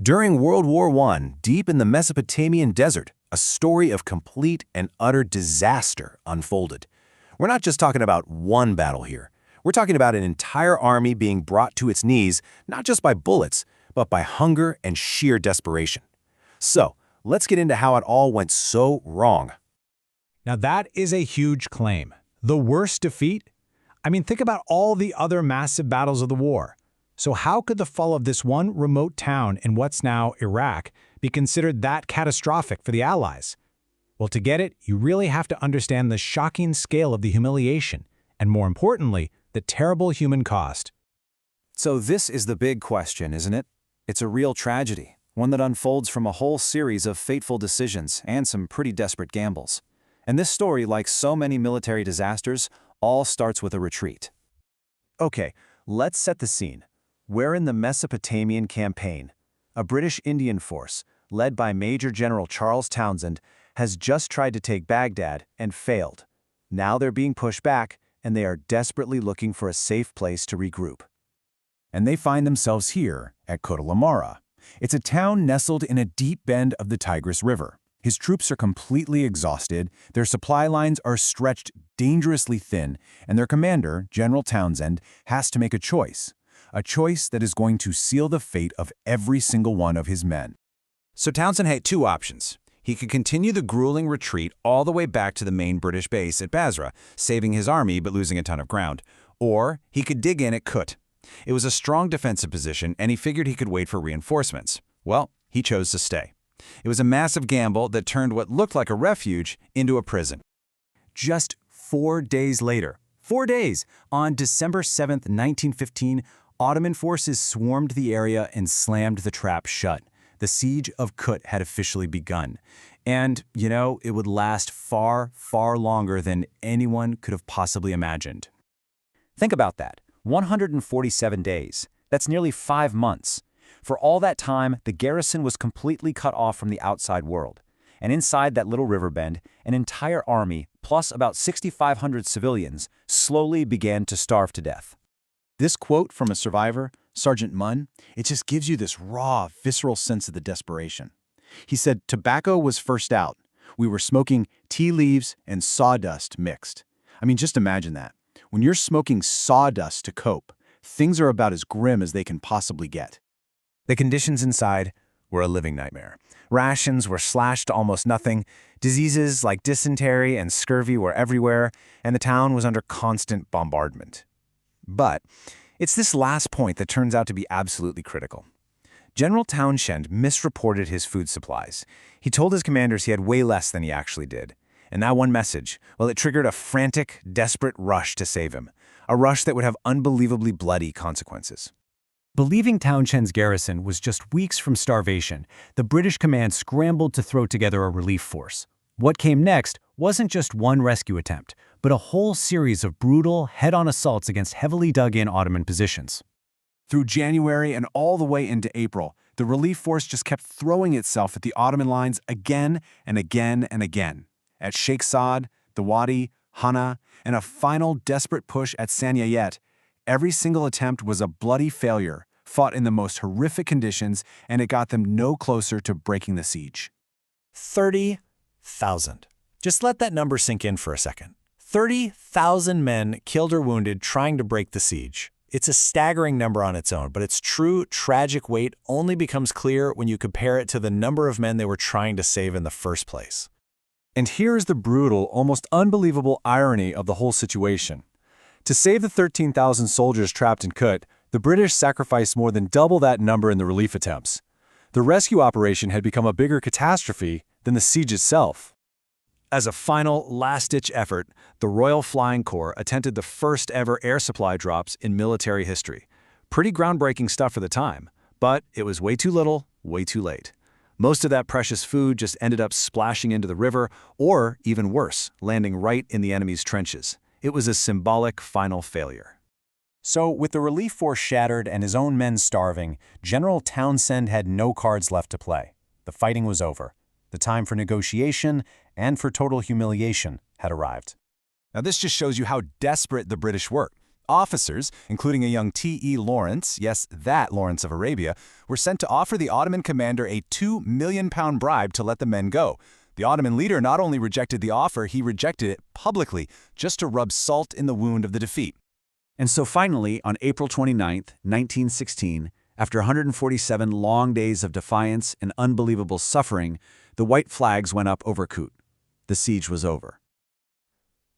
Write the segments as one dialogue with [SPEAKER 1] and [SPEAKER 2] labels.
[SPEAKER 1] During World War I, deep in the Mesopotamian desert, a story of complete and utter disaster unfolded. We're not just talking about one battle here. We're talking about an entire army being brought to its knees, not just by bullets, but by hunger and sheer desperation. So, let's get into how it all went so wrong.
[SPEAKER 2] Now that is a huge claim. The worst defeat? I mean, think about all the other massive battles of the war. So how could the fall of this one remote town in what's now Iraq be considered that catastrophic for the Allies? Well, to get it, you really have to understand the shocking scale of the humiliation, and more importantly, the terrible human cost.
[SPEAKER 3] So this is the big question, isn't it? It's a real tragedy, one that unfolds from a whole series of fateful decisions and some pretty desperate gambles. And this story, like so many military disasters, all starts with a retreat.
[SPEAKER 1] Okay, let's set the scene. We're in the Mesopotamian campaign. A British Indian force, led by Major-General Charles Townshend, has just tried to take Baghdad and failed. Now they're being pushed back, and they are desperately looking for a safe place to regroup.
[SPEAKER 4] And they find themselves here at Kut-al-Amara. It's a town nestled in a deep bend of the Tigris River. His troops are completely exhausted, their supply lines are stretched dangerously thin, and their commander, General Townshend, has to make a choice that is going to seal the fate of every single one of his men.
[SPEAKER 3] So Townshend had two options. He could continue the grueling retreat all the way back to the main British base at Basra, saving his army but losing a ton of ground. Or he could dig in at Kut. It was a strong defensive position, and he figured he could wait for reinforcements. Well, he chose to stay. It was a massive gamble that turned what looked like a refuge into a prison.
[SPEAKER 1] Just 4 days later, 4 days, on December 7th, 1915, Ottoman forces swarmed the area and slammed the trap shut. The Siege of Kut had officially begun. And, it would last far, far longer than anyone could have possibly imagined.
[SPEAKER 3] Think about that. 147 days. That's nearly 5 months. For all that time, the garrison was completely cut off from the outside world. And inside that little river bend, an entire army, plus about 6,500 civilians, slowly began to starve to death.
[SPEAKER 4] This quote from a survivor, Sergeant Munn, it just gives you this raw, visceral sense of the desperation. He said, "Tobacco was first out. We were smoking tea leaves and sawdust mixed." I mean, just imagine that. When you're smoking sawdust to cope, things are about as grim as they can possibly get.
[SPEAKER 1] The conditions inside were a living nightmare. Rations were slashed to almost nothing, diseases like dysentery and scurvy were everywhere, and the town was under constant bombardment. But it's this last point that turns out to be absolutely critical. General Townshend misreported his food supplies. He told his commanders he had way less than he actually did. And that one message, well, it triggered a frantic, desperate rush to save him, a rush that would have unbelievably bloody consequences. Believing Townshend's garrison was just weeks from starvation, the British command scrambled to throw together a relief force. What came next wasn't just one rescue attempt, but a whole series of brutal, head-on assaults against heavily dug-in Ottoman positions.
[SPEAKER 4] Through January and all the way into April, the relief force just kept throwing itself at the Ottoman lines again and again and again. At Sheikh Saad, the Wadi, Hana, and a final desperate push at Saniyet, every single attempt was a bloody failure, fought in the most horrific conditions, and it got them no closer to breaking the siege.
[SPEAKER 1] 30,000. Just let that number sink in for a second. 30,000 men killed or wounded trying to break the siege. It's a staggering number on its own, but its true, tragic weight only becomes clear when you compare it to the number of men they were trying to save in the first place.
[SPEAKER 4] And here's the brutal, almost unbelievable irony of the whole situation. To save the 13,000 soldiers trapped in Kut, the British sacrificed more than double that number in the relief attempts. The rescue operation had become a bigger catastrophe than the siege itself.
[SPEAKER 1] As a final, last-ditch effort, the Royal Flying Corps attempted the first-ever air supply drops in military history. Pretty groundbreaking stuff for the time, but it was way too little, way too late. Most of that precious food just ended up splashing into the river, or, even worse, landing right in the enemy's trenches. It was a symbolic final failure. So, with the relief force shattered and his own men starving, General Townshend had no cards left to play. The fighting was over. The time for negotiation and for total humiliation had arrived.
[SPEAKER 3] Now this just shows you how desperate the British were. Officers, including a young T.E. Lawrence, yes, that Lawrence of Arabia, were sent to offer the Ottoman commander a £2 million bribe to let the men go. The Ottoman leader not only rejected the offer, he rejected it publicly, just to rub salt in the wound of the defeat.
[SPEAKER 5] And so finally, on April 29, 1916, after 147 long days of defiance and unbelievable suffering, the white flags went up over Kut. The siege was over.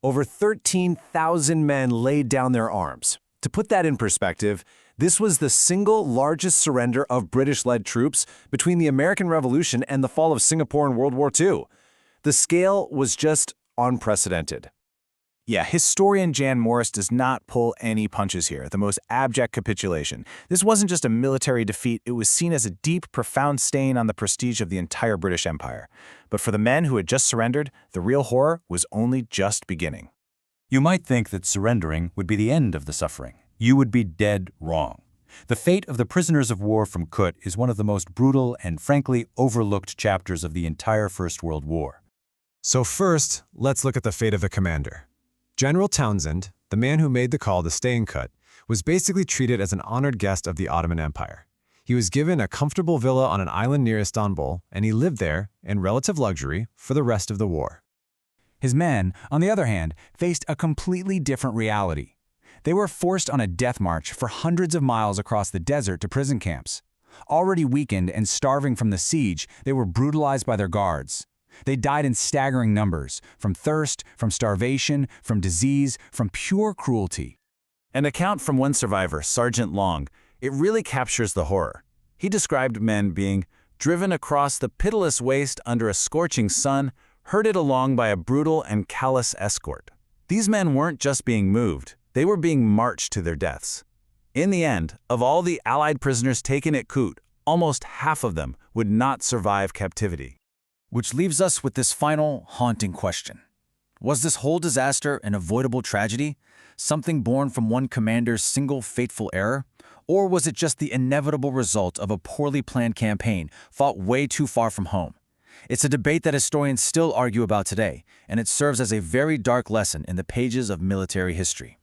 [SPEAKER 1] Over 13,000 men laid down their arms. To put that in perspective, this was the single largest surrender of British-led troops between the American Revolution and the fall of Singapore in World War II. The scale was just unprecedented. Yeah, historian Jan Morris does not pull any punches here, the most abject capitulation. This wasn't just a military defeat, it was seen as a deep, profound stain on the prestige of the entire British Empire. But for the men who had just surrendered, the real horror was only just beginning.
[SPEAKER 6] You might think that surrendering would be the end of the suffering. You would be dead wrong. The fate of the prisoners of war from Kut is one of the most brutal and frankly overlooked chapters of the entire First World War.
[SPEAKER 2] So first, let's look at the fate of the commander. General Townshend, the man who made the call to stay in Kut, was basically treated as an honored guest of the Ottoman Empire. He was given a comfortable villa on an island near Istanbul, and he lived there, in relative luxury, for the rest of the war.
[SPEAKER 3] His men, on the other hand, faced a completely different reality. They were forced on a death march for hundreds of miles across the desert to prison camps. Already weakened and starving from the siege, they were brutalized by their guards. They died in staggering numbers, from thirst, from starvation, from disease, from pure cruelty.
[SPEAKER 1] An account from one survivor, Sergeant Long, it really captures the horror. He described men being driven across the pitiless waste under a scorching sun, herded along by a brutal and callous escort. These men weren't just being moved, they were being marched to their deaths. In the end, of all the Allied prisoners taken at Kut, almost half of them would not survive captivity.
[SPEAKER 7] Which leaves us with this final, haunting question. Was this whole disaster an avoidable tragedy, something born from one commander's single fateful error? Or was it just the inevitable result of a poorly planned campaign fought way too far from home? It's a debate that historians still argue about today, and it serves as a very dark lesson in the pages of military history.